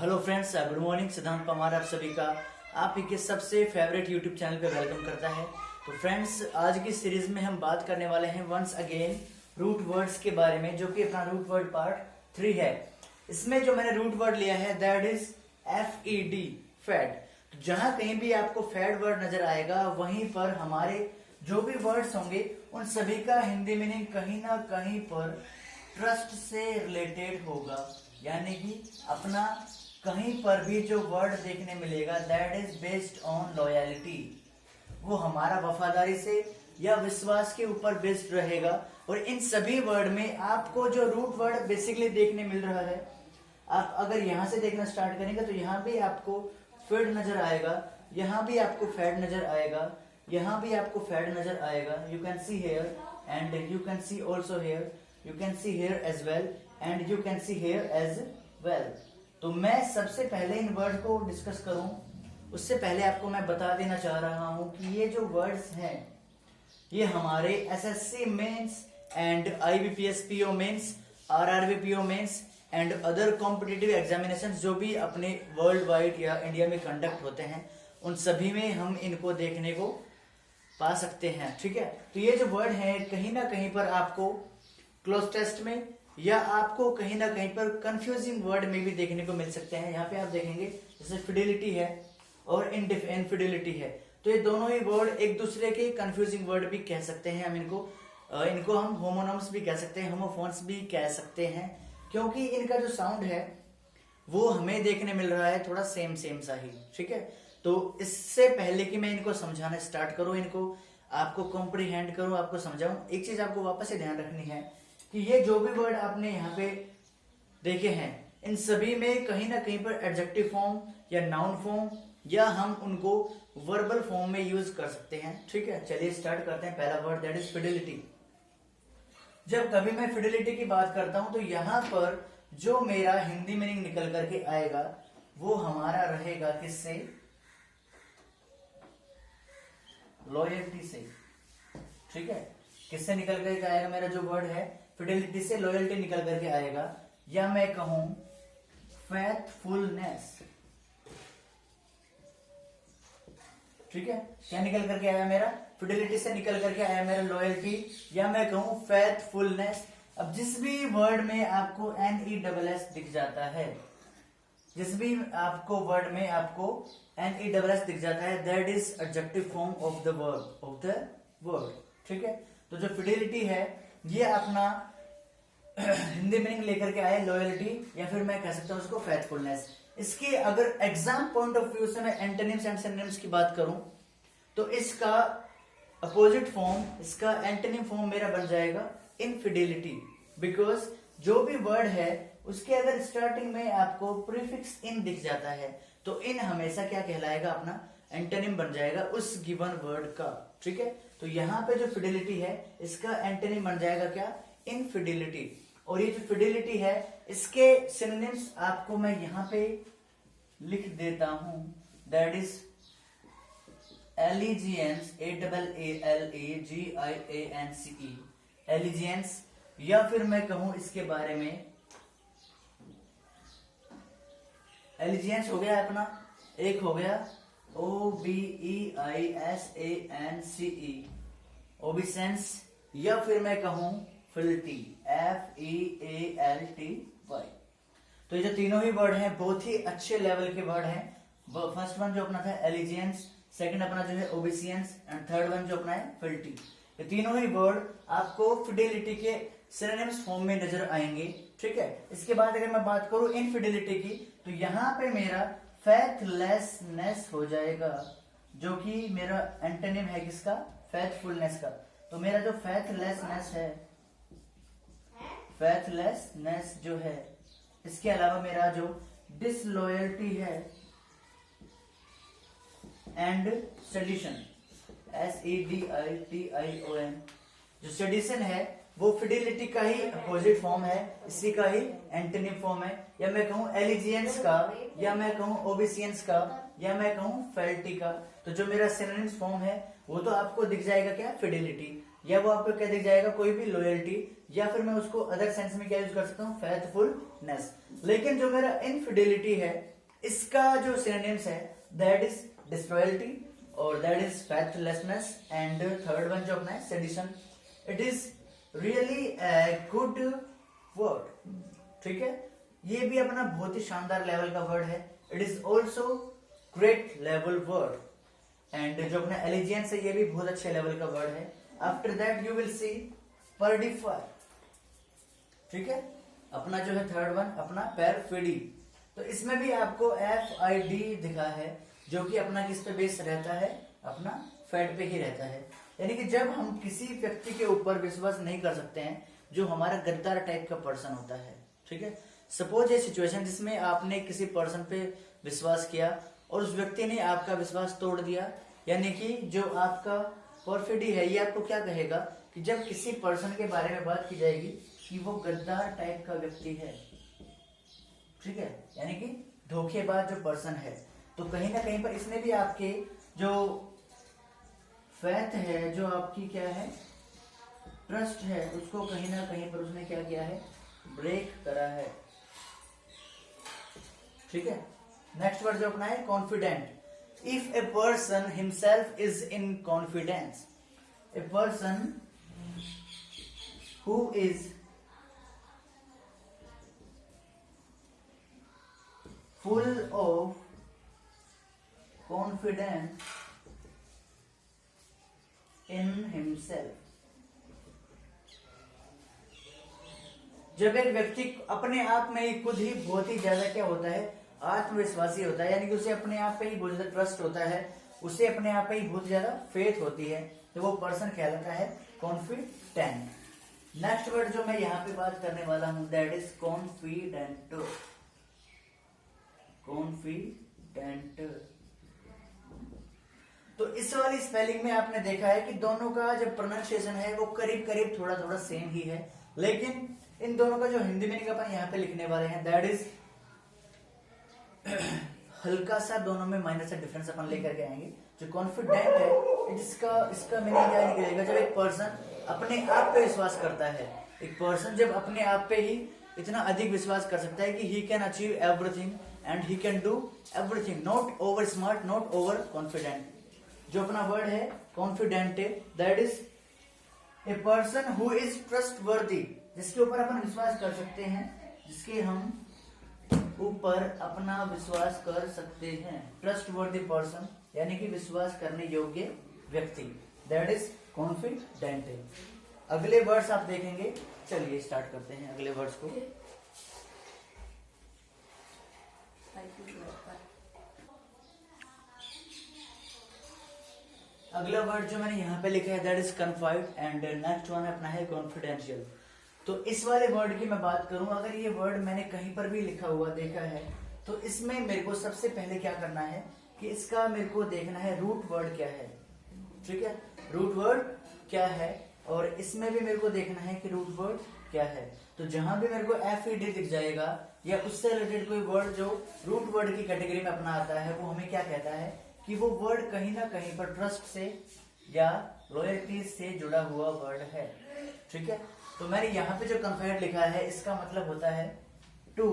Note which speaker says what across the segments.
Speaker 1: Hello friends, good morning. सिद्धांत पवार आप सभी का आप ही के सबसे फेवरेट यूट्यूब चैनल पे वेलकम करता है। तो फ्रेंड्स, आज की सीरीज में हम बात करने वाले हैं वंस अगेन रूट वर्ड्स के बारे में, जो कि अपना रूट वर्ड पार्ट 3 है। इसमें जो मैंने रूट वर्ड लिया है दैट इज FED, फैड। तो जहां कहीं भी आपको फैड वर्ड नजर आएगा वहीं पर हमारे जो भी वर्ड्स होंगे उन सभी का हिंदी मीनिंग कहीं ना कहीं पर ट्रस्ट से रिलेटेड होगा, यानी कि अपना कहीं पर भी जो वर्ड देखने मिलेगा that is based on loyalty, वो हमारा वफादारी से या विश्वास के ऊपर बेस्ड रहेगा। और इन सभी वर्ड में आपको जो रूट वर्ड बेसिकली देखने मिल रहा है, आप अगर यहां से देखना स्टार्ट करेंगे तो यहाँ भी आपको फेड नजर आएगा, यहाँ भी आपको फैड नजर आएगा, यहाँ भी आपको फैड नजर आएगा। You can see here and you can see also here, you can see here as well and you can see here as well. तो मैं सबसे पहले इन वर्ड को डिस्कस करूं उससे पहले आपको मैं बता देना चाह रहा हूं कि ये जो वर्ड्स हैं ये हमारे SSC mains and IBPS PO mains, RRB PO mains and other competitive examination जो भी अपने वर्ल्ड वाइड या इंडिया में कंडक्ट होते हैं उन सभी में हम इनको देखने को पा सकते हैं। ठीक है, तो ये जो वर्ड है कहीं ना कहीं पर आपको क्लोज टेस्ट में या आपको कहीं ना कहीं पर कंफ्यूजिंग वर्ड में भी देखने को मिल सकते हैं। यहाँ पे आप देखेंगे जैसे फिडेलिटी है और इनफिडेलिटी है, तो ये दोनों ही वर्ड एक दूसरे के कंफ्यूजिंग वर्ड भी कह सकते हैं। हम इनको हम होमोनम्स भी कह सकते हैं, होमोफोन्स भी कह सकते हैं, क्योंकि इनका जो साउंड है वो हमें देखने मिल रहा है थोड़ा सेम सा ही। ठीक है, तो इससे पहले कि मैं इनको समझाना स्टार्ट करूं, इनको आपको कॉम्प्रीहेंड करूं, आपको समझाऊं, एक चीज आपको वापस से ध्यान रखनी है कि ये जो भी वर्ड आपने यहाँ पे देखे हैं इन सभी में कहीं ना कहीं पर एडजेक्टिव फॉर्म या नाउन फॉर्म या हम उनको वर्बल फॉर्म में यूज कर सकते हैं। ठीक है, चलिए स्टार्ट करते हैं। पहला वर्ड दैट इज फिडेलिटी। जब कभी मैं फिडेलिटी की बात करता हूं तो यहाँ पर जो मेरा हिंदी मीनिंग निकल करके आएगा वो हमारा रहेगा किससे? लॉयल्टी से। ठीक है, किससे निकल करके आएगा? मेरा जो वर्ड है फिडेलिटी से लॉयल्टी निकल करके आएगा, या मैं कहूं फेथफुलनेस। ठीक है, क्या निकल करके आया मेरा? फिडेलिटी से निकल करके आया मेरा लॉयल्टी, या मैं कहूं फेथफुलनेस। अब जिस भी वर्ड में आपको NESS दिख जाता है, जिस भी आपको वर्ड में आपको NESS दिख जाता है that is adjective form of the word. ठीक है, तो जो फिडेलिटी है ये अपना हिंदी मीनिंग लेकर के आए लॉयल्टी, या फिर मैं कह सकता हूं उसको फेथफुलनेस। इसके अगर एग्जाम पॉइंट ऑफ व्यू से मैं एंटोनिम्स एंड सिनोनिम्स की बात करूं तो इसका अपोजिट फॉर्म, इसका एंटोनिम फॉर्म मेरा बन जाएगा इनफिडेलिटी, बिकॉज जो भी वर्ड है उसके अगर स्टार्टिंग में आपको प्रीफिक्स इन दिख जाता है तो इन हमेशा क्या कहलाएगा? अपना एंटोनिम बन जाएगा उस गिवन वर्ड का। ठीक है, तो यहाँ पे जो फिडेलिटी है इसका एंटोनिम बन जाएगा क्या? इनफिडेलिटी। और ये जो फिडेलिटी है इसके सिनोनिम्स आपको मैं यहाँ पे लिख देता हूं, that is allegiance, ALLAGIANCE, allegiance. या फिर मैं कहूं इसके बारे में एलिजियंस हो गया अपना, एक हो गया OBEISANCE, ओबिसेंस। या फिर मैं कहूं फिल्टी, FEALTY। तो ये जो तीनों ही वर्ड हैं बहुत ही अच्छे लेवल के वर्ड हैं। फर्स्ट वन जो अपना था एलिजियंस, सेकंड अपना जो है ओबिसियंस एंड थर्ड वन जो अपना है फिल्टी। ये तीनों ही वर्ड आपको फिडेलिटी के सिनोनिम्स फॉर्म में नजर आएंगे। ठीक है, इसके बाद अगर मैं बात करूं इनफिडेलिटी की तो यहाँ पे मेरा फेथलेसनेस हो जाएगा, जो कि मेरा एंटोनिम है किसका? फेथफुलनेस का। तो मेरा जो फेथलेसनेस जो है, इसके अलावा मेरा जो डिसलॉयल्टी है एंड सेडिशन, SEDITION, जो सेडिशन है वो फिडेलिटी का ही अपोजिट फॉर्म है, इसी का ही एंटोनिम फॉर्म है। या मैं कहूं एलिजियंस का, या मैं कहूं ओबिसियंस का, या मैं कहूं फेल्टी का। तो जो मेरा सिनोनिम्स फॉर्म है वो तो आपको दिख जाएगा क्या? फिडेलिटी, या वो आपको क्या दिख जाएगा? कोई भी लॉयल्टी, या फिर मैं उसको अदर सेंस में क्या यूज कर सकता हूँ? फेथफुलनेस। लेकिन जो मेरा इनफिडेलिटी है इसका जो सिनोनिम्स है दैट इज डिसलॉयल्टी और that is faithlessness and third one जो अपना है sedition. It is really good word, ठीक है, ये भी अपना बहुत ही शानदार लेवल का वर्ड है। It is also great level word and जो अपना एलिजेंस है ये भी बहुत अच्छे लेवल का वर्ड है। After that you will see perfidy, ठीक है, अपना जो है थर्ड वन अपना परफिडी। तो इसमें भी आपको FID दिखा है जो कि अपना किस पे बेस रहता है, अपना फैट पे ही रहता है। यानी कि जब हम किसी व्यक्ति के ऊपर विश्वास नहीं कर सकते हैं जो हमारा गद्दार टाइप का पर्सन होता है, ठीक है। सपोज ये सिचुएशन जिसमें आपने किसी पर्सन पे विश्वास किया और उस व्यक्ति ने आपका विश्वास तोड़ दिया, यानी कि जो आपका परफिडी है ये आपको क्या कहेगा कि जब किसी पर्सन के बारे में बात की जाएगी कि वो गद्दार टाइप का व्यक्ति है, ठीक है, यानी कि धोखेबाज जो पर्सन है, तो कहीं ना कहीं पर इसने भी आपके जो फैथ है, जो आपकी क्या है ट्रस्ट है, उसको कहीं ना कहीं पर उसने क्या किया है, ब्रेक करा है, ठीक है। नेक्स्ट वर्ड जो अपना है confident. If a person himself is in confidence, a person who is full of confidence in himself। जब एक व्यक्ति अपने आप में ही खुद ही बहुत ही ज्यादा क्या होता है, आत्मविश्वासी होता है, यानी कि उसे अपने आप पे ही बहुत ज्यादा ट्रस्ट होता है, उसे अपने आप पे ही बहुत ज्यादा फेथ होती है, तो वो पर्सन कहलाता है कॉन्फिडेंट। नेक्स्ट वर्ड जो मैं यहाँ पे बात करने वाला हूं दैट इज कॉन्फिडेंट। कॉन्फिडेंट, तो इस वाली स्पेलिंग में आपने देखा है कि दोनों का जो प्रोनाउंसिएशन है वो करीब करीब थोड़ा थोड़ा सेम ही है, लेकिन इन दोनों का जो हिंदी मीनिंग अपन यहाँ पे लिखने वाले हैं दैट इज हल्का सा दोनों में माइनर सा डिफरेंस अपन लेकर के आएंगे। जो कॉन्फिडेंट है इसका मीनिंग क्या निकलेगा, जब एक पर्सन अपने आप पे विश्वास करता है, एक पर्सन जब अपने आप पे ही इतना अधिक विश्वास कर सकता है कि he can achieve everything and he can do everything, not over smart, not over confident. जो अपना वर्ड है confident that is a person who is trustworthy, जिसके ऊपर अपन विश्वास कर सकते हैं, जिसके हम ऊपर अपना विश्वास कर सकते हैं। ट्रस्टवर्दी पर्सन यानी कि विश्वास करने योग्य व्यक्ति, दैट इज कॉन्फिडेंट। अगले वर्ड्स आप देखेंगे, चलिए स्टार्ट करते हैं अगले वर्ड्स को। अगला वर्ड जो मैंने यहाँ पे लिखा है that is confide and next one अपना है कॉन्फिडेंशियल। तो इस वाले वर्ड की मैं बात करूं, अगर ये वर्ड मैंने कहीं पर भी लिखा हुआ देखा है तो इसमें मेरे को सबसे पहले क्या करना है कि इसका मेरे को देखना है रूट वर्ड क्या है, ठीक है, रूट वर्ड क्या है, और इसमें भी मेरे को देखना है कि रूट वर्ड क्या है। तो जहां भी मेरे को FED दिख जाएगा या उससे रिलेटेड कोई वर्ड जो रूट वर्ड की कैटेगरी में अपना आता है, वो हमें क्या कहता है कि वो वर्ड कहीं ना कहीं पर ट्रस्ट से या लॉयल्टी से जुड़ा हुआ वर्ड है, ठीक है। तो मैंने यहाँ पे जो कन्फाइड लिखा है इसका मतलब होता है to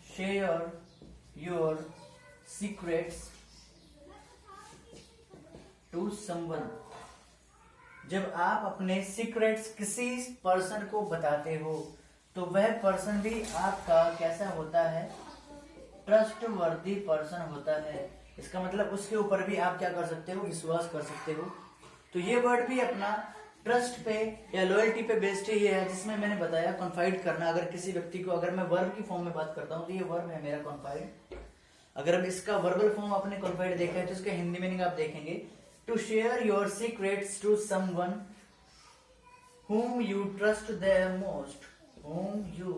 Speaker 1: share your secrets to someone. जब आप अपने सीक्रेट्स किसी पर्सन को बताते हो तो वह पर्सन भी आपका कैसा होता है, ट्रस्टवर्दी पर्सन होता है। इसका मतलब उसके ऊपर भी आप क्या कर सकते हो, विश्वास कर सकते हो। तो ये वर्ड भी अपना ट्रस्ट पे या लॉयल्टी पे बेस्ड ही है, जिसमें मैंने बताया कॉन्फाइड करना। अगर किसी व्यक्ति को, अगर मैं वर्ब की फॉर्म में बात करता हूँ तो ये वर्ब है मेरा कॉन्फाइड। अगर अब इसका वर्बल फॉर्म आपने कॉन्फाइड देखा है तो इसका हिंदी मीनिंग आप देखेंगे to share your secrets to someone whom you trust the most, whom you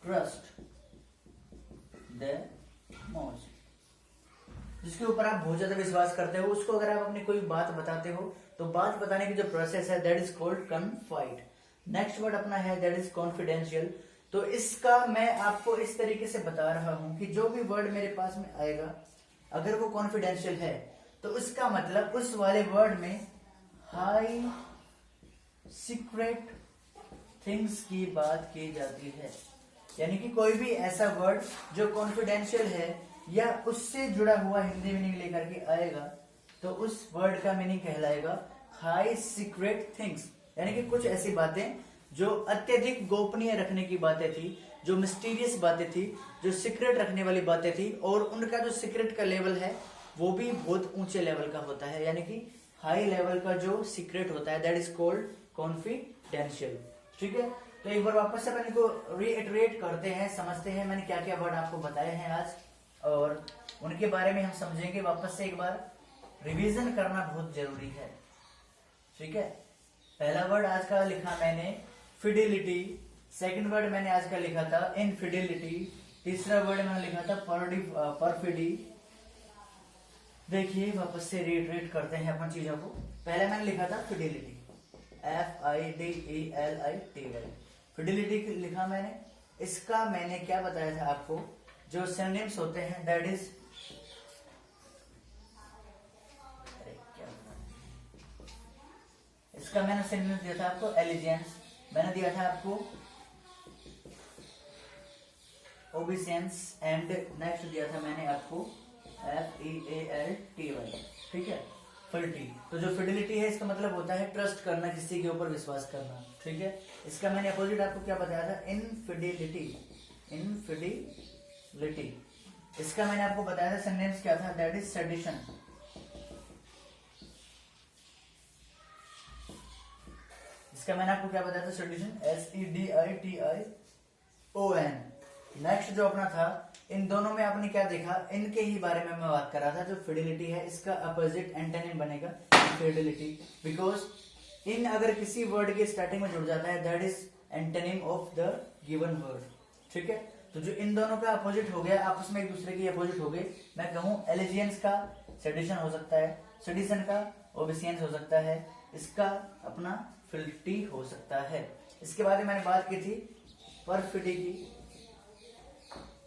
Speaker 1: trust the most, जिसके ऊपर आप बहुत ज्यादा विश्वास करते हो, उसको अगर आप अपनी कोई बात बताते हो तो बात बताने की जो प्रोसेस है that is called confide. Next word अपना है दैट इज कॉन्फिडेंशियल। तो इसका मैं आपको इस तरीके से बता रहा हूं कि जो भी वर्ड मेरे पास में आएगा अगर वो कॉन्फिडेंशियल है तो उसका मतलब उस वाले वर्ड में हाई सीक्रेट थिंग्स की बात की जाती है। यानी कि कोई भी ऐसा वर्ड जो कॉन्फिडेंशियल है या उससे जुड़ा हुआ हिंदी मीनिंग लेकर के आएगा तो उस वर्ड का मीनिंग कहलाएगा हाई सीक्रेट थिंग्स, यानी कि कुछ ऐसी बातें जो अत्यधिक गोपनीय रखने की बातें थी, जो मिस्टीरियस बातें थी, जो सीक्रेट रखने वाली बातें थी, और उनका जो सीक्रेट का लेवल है वो भी बहुत ऊंचे लेवल का होता है, यानी कि हाई लेवल का जो सीक्रेट होता है दैट इज कॉल्ड कॉन्फिडेंशियल। ठीक है, तो एक बार वापस से अपन को रीइटरेट करते हैं, समझते हैं मैंने क्या क्या वर्ड आपको बताए हैं आज, और उनके बारे में हम समझेंगे। वापस से एक बार रिवीजन करना बहुत जरूरी है। ठीक है, पहला वर्ड आज का लिखा मैंने फिडिलिटी, सेकंड वर्ड मैंने आज का लिखा था इनफिडिलिटी, तीसरा वर्ड मैंने लिखा था परफिडी। देखिए वापस से रीइटरेट करते हैं अपन चीजों को। पहले मैंने लिखा था फिडिलिटी, FIDELITY, फिडिलिटी लिखा मैंने। इसका मैंने क्या बताया था आपको, जो सिनोनिम्स होते हैं दैट इज, इसका मैंने सिनोनिम्स दिया था आपको एलिजेंस, मैंने दिया था आपको ओबिसेंस, एंड नेक्स्ट दिया था मैंने आपको FEALTY। ठीक है, फिडिलिटी। तो जो फिडिलिटी है इसका मतलब होता है ट्रस्ट करना, किसी के ऊपर विश्वास करना। ठीक है, इसका मैंने अपोजिट आपको क्या बताया था, इनफिडिलिटी, इनफिडिलिटी। इसका मैंने आपको बताया था सिनोनिम्स क्या था, दैट इज सेडिशन। इसका मैंने आपको क्या बताया था, सेडिशन, SEDITION। नेक्स्ट जो अपना था, इन दोनों में आपने क्या देखा, इनके ही बारे में मैं बात कर रहा था। जो फिडिलिटी है इसका अपोजिट एंटोनिम बनेगा इनफिडिलिटी, बिकॉज इन अगर किसी वर्ड के स्टार्टिंग में जुड़ जाता है that is antonym of the given word. ठीक है, तो जो इन दोनों का अपोजिट हो गया, आपस में एक दूसरे के अपोजिट हो गए। मैं कहूं एलिजियंस का सेडिशन हो सकता है, सेडिशन का ओबिसियंस हो सकता है, इसका अपना फिडिलिटी हो सकता है। इसके बाद मैंने बात की थी परफिडी की।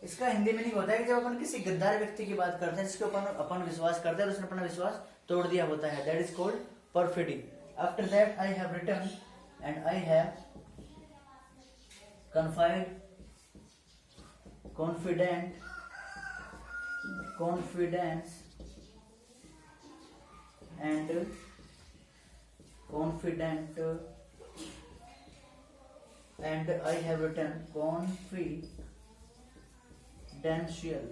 Speaker 1: इसका हिंदी मीनिंग होता है कि जब अपन किसी गद्दार व्यक्ति की बात करते हैं जिसके ऊपर अपन विश्वास करते हैं और उसने अपना विश्वास तोड़ दिया होता है, that is called perfidy. After that I have written and I have confided, confident, confidence and confident, and I have written confidential।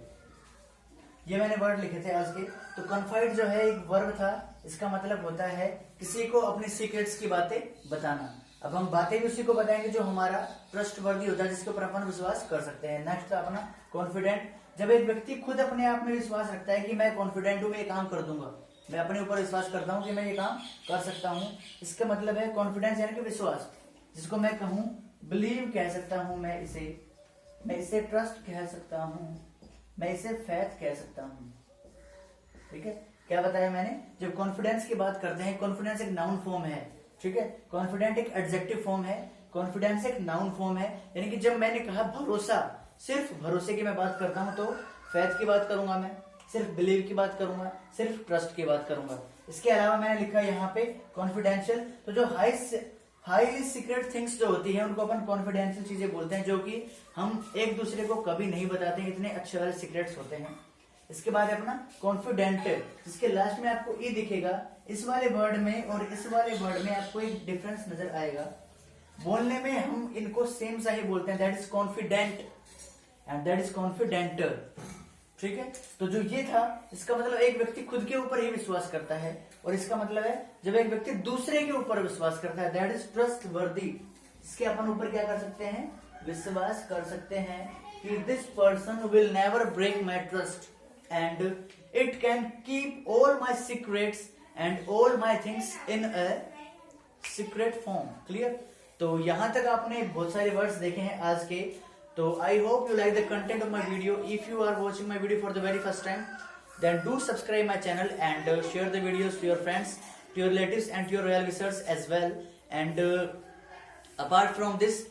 Speaker 1: ये मैंने वर्ड लिखे थे आज के। तो कन्फाइड जो है एक वर्ब था, इसका मतलब होता है किसी को अपनी सीक्रेट्स की बातें बताना। अब हम बातें भी उसी को बताएंगे जो हमारा ट्रस्टवर्दी होता है, जिसके ऊपर अपन विश्वास कर सकते हैं। नेक्स्ट अपना कॉन्फिडेंट, जब एक व्यक्ति खुद अपने आप में विश्वास रखता है कि मैं कॉन्फिडेंट हूं, मैं ये काम कर दूंगा, मैं अपने ऊपर विश्वास करता हूं कि मैं ये काम कर सकता हूं, इसका मतलब है कॉन्फिडेंस, यानी कि विश्वास, जिसको मैं कहूं बिलीव कह सकता हूं, मैं इसे ट्रस्ट कह सकता हूं, मैं इसे फेथ कह सकता हूं। ठीक है, क्या बताया मैंने, जब कॉन्फिडेंस की बात करते हैं, कॉन्फिडेंस एक नाउन फॉर्म है। ठीक है, कॉन्फिडेंट एक एडजेक्टिव फॉर्म है, कॉन्फिडेंस एक नाउन फॉर्म है। यानी कि जब मैंने कहा भरोसा, सिर्फ भरोसे की मैं बात करता हूं तो फेथ की बात करूंगा, मैं सिर्फ बिलीव की बात करूंगा, सिर्फ ट्रस्ट की बात करूंगा। इसके अलावा मैंने लिखा यहाँ पे कॉन्फिडेंशियल। तो जो हाईली सीक्रेट थिंग्स जो होती है उनको अपन कॉन्फिडेंशियल चीजें बोलते हैं, जो कि हम एक दूसरे को कभी नहीं बताते, इतने अच्छे वाले सीक्रेट्स होते हैं। इसके बाद अपना कॉन्फिडेंट, जिसके लास्ट में आपको ई दिखेगा। इस वाले वर्ड में और इस वाले वर्ड में आपको एक डिफरेंस नजर आएगा। बोलने में हम इनको सेम सा ही बोलते हैं, that is confident and that is confidenter. ठीक है, तो जो ये था इसका मतलब एक व्यक्ति खुद के ऊपर ही विश्वास करता है, और इसका मतलब है जब एक व्यक्ति दूसरे के ऊपर विश्वास करता है, दैट इज ट्रस्टवर्दी। इसके अपन ऊपर क्या कर सकते हैं, विश्वास कर सकते हैं कि this person will never break my trust and it can keep all my secrets and all my things in a secret form. Clear, तो यहां तक आपने बहुत सारे वर्ड्स देखे हैं आज के। So I hope you like the content of my video. If you are watching my video for the very first time, then do subscribe my channel and share the videos to your friends, to your relatives and to your well wishers as well. And apart from this,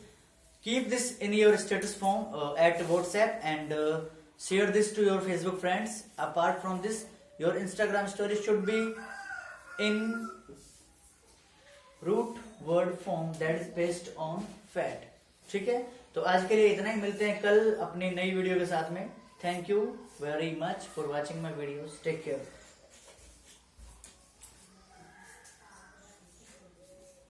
Speaker 1: keep this in your status form at WhatsApp and share this to your Facebook friends. Apart from this, your Instagram story should be in root word form that is based on fat. ठीक है, तो आज के लिए इतना ही, मिलते हैं कल अपनी नई वीडियो के साथ में। Thank you very much for watching my videos, take care.